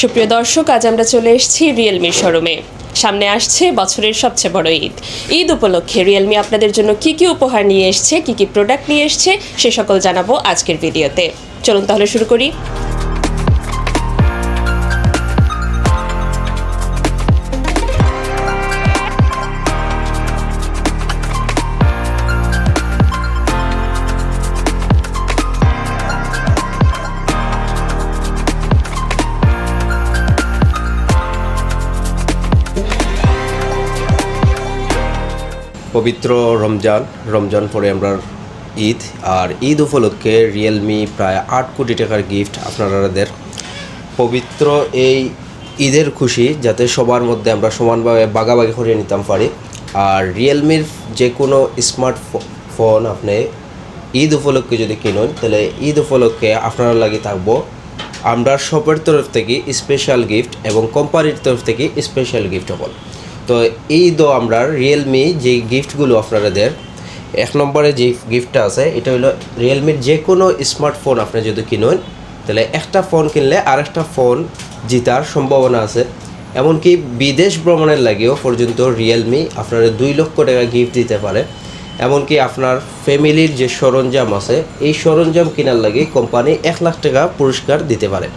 সুপ্রিয় দর্শক, আজ আমরা চলে এসেছি রিয়েলমির শোরুমে। সামনে আসছে বছরের সবচেয়ে বড় ঈদ। ঈদ উপলক্ষে রিয়েলমি আপনাদের জন্য কি কি উপহার নিয়ে এসছে, কি কি প্রোডাক্ট নিয়ে এসছে, সে সকল জানাবো আজকের ভিডিওতে। চলুন তাহলে শুরু করি। পবিত্র রমজান পরে আমরা ঈদ, আর ঈদ উপলক্ষে রিয়েলমি প্রায় 8 কোটি টাকার গিফট আপনাদের। পবিত্র এই ঈদের খুশি যাতে সবার মধ্যে আমরা সমানভাবে ভাগাভাগি করে নিতাম পারি। আর রিয়েলমির যে কোনো স্মার্টফোন আপনি ঈদ উপলক্ষে যদি কিনুন, তাহলে ঈদ উপলক্ষে আপনারা লাগে থাকবো আমরা শপের তরফ থেকে স্পেশাল গিফট এবং কোম্পানির তরফ থেকে স্পেশাল গিফট হল। তো এই আমরা রিয়েলমি যে গিফটগুলো আপনাদের, এক নম্বরে যে গিফটটা আছে এটা হলো রিয়েলমির যে কোনো স্মার্টফোন আপনি যদি কিনুন, তাহলে একটা ফোন কিনলে আরেকটা ফোন জেতার সম্ভাবনা আছে। এমনকি বিদেশ ভ্রমণের লাগেও পর্যন্ত রিয়েলমি আপনারা 2 লক্ষ টাকা গিফট দিতে পারে। এমনকি আপনার ফ্যামিলির যে সরঞ্জাম আছে, এই সরঞ্জাম কেনার লাগে কোম্পানি 1 লাখ টাকা পুরস্কার দিতে পারে।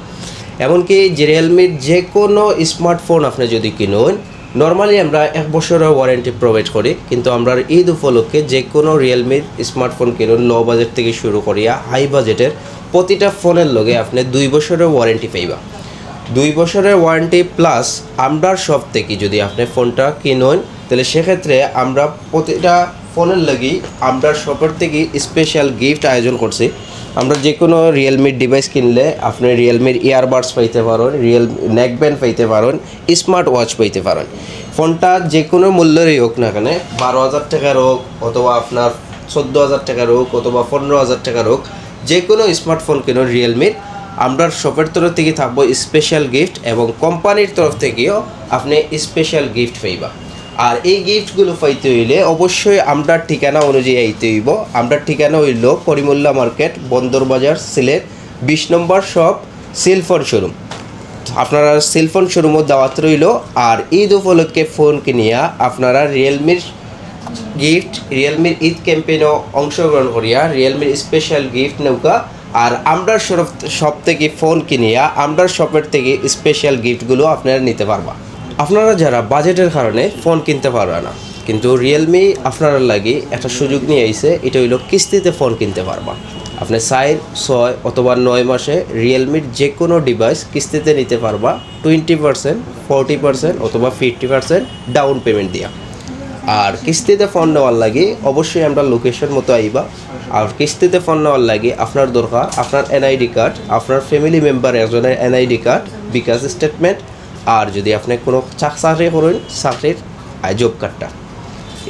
এমনকি যে রিয়েলমির যে কোনো স্মার্টফোন আপনি যদি কিনুন, নর্মালি আমরা 1 বছরের ওয়ারেন্টি প্রোভাইড করি, কিন্তু আমরা ঈদ উপলক্ষে যে কোনো রিয়েলমির স্মার্টফোন কিনুন, লো বাজেট থেকে শুরু করিয়া হাই বাজেটের প্রতিটা ফোনের লগে আপনি 2 বছরের ওয়ারেন্টি পাইবা। 2 বছরের ওয়ারেন্টি প্লাস আমরা সব থেকে যদি আপনি ফোনটা কিনুন, তাহলে সেক্ষেত্রে আমরা প্রতিটা ফোনের লাগি আমরা শপের থেকে স্পেশাল গিফট আয়োজন করছি। আমরা যে কোনো রিয়েলমির ডিভাইস কিনলে আপনি রিয়েলমির ইয়ারবাডস পাইতে পারেন, নেকব্যান্ড পাইতে পারেন, স্মার্ট ওয়াচ পাইতে পারেন। ফোনটা যে কোনো মূল্যেরই হোক না কেন, 12,000 টাকার হোক অথবা আপনার 14,000 টাকার হোক অথবা 15,000 টাকার হোক, যে কোনো স্মার্টফোন কিনুন রিয়েলমির, আমরা শপের তরফ থেকে থাকবো স্পেশাল গিফট এবং কোম্পানির তরফ থেকেও আপনি স্পেশাল গিফট পাইবা। আর এই গিফটগুলো পাইতে হইলে অবশ্যই আমরা ঠিকানা অনুযায়ী আইতে হইব। আমরা ঠিকানা হইল পরিমুল্লা মার্কেট, বন্দরবাজার, সিলেট, 20 নম্বর শপ, সেলফোন শোরুম। আপনারা সেলফোন শোরুমও দাওয়াত রইল। আর ঈদ উপলক্ষে ফোন কিনিয়া আপনারা রিয়েলমির ঈদ ক্যাম্পেইনও অংশগ্রহণ করিয়া রিয়েলমির স্পেশাল গিফট নৌকা। আর আমরা শপ থেকে ফোন কিনিয়া আমরা শপের থেকে স্পেশাল গিফটগুলো আপনারা নিতে পারবা। আপনারা যারা বাজেটের কারণে ফোন কিনতে পারবে না, কিন্তু রিয়েলমি আপনারা লাগে একটা সুযোগ নিয়ে আইছে, এটা হইলো কিস্তিতে ফোন কিনতে পারবা। আপনি 4, 6 অথবা 9 মাসে রিয়েলমির যে কোনো ডিভাইস কিস্তিতে নিতে পারবা 20%, 40% অথবা 50% ডাউন পেমেন্ট দিয়া। আর কিস্তিতে ফোন নেওয়ার লাগে অবশ্যই আমরা লোকেশন মতো আইবা। আর কিস্তিতে ফোন নেওয়ার লাগে আপনার দরকার আপনার এনআইডি কার্ড, আপনার ফ্যামিলি মেম্বার একজনের এনআইডি কার্ড, বিকাশ স্টেটমেন্ট, আর যদি আপনি কোনো চাকরি করেন চাকরির জব কার্ডটা,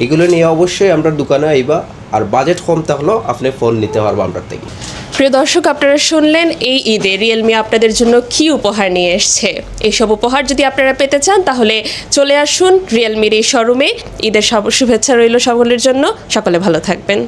এগুলো নিয়ে অবশ্যই আমরা দোকানে আইবা। আর বাজেট কম থাকলেও আপনি ফোন নিতে পারবো আমরা থেকে। প্রিয় দর্শক, আপনারা শুনলেন এই ঈদে রিয়েলমি আপনাদের জন্য কি উপহার নিয়ে এসছে। এইসব উপহার যদি আপনারা পেতে চান, তাহলে চলে আসুন রিয়েলমির এই শোরুমে। ঈদের শুভেচ্ছা রইল সকলের জন্য। সকলে ভালো থাকবেন।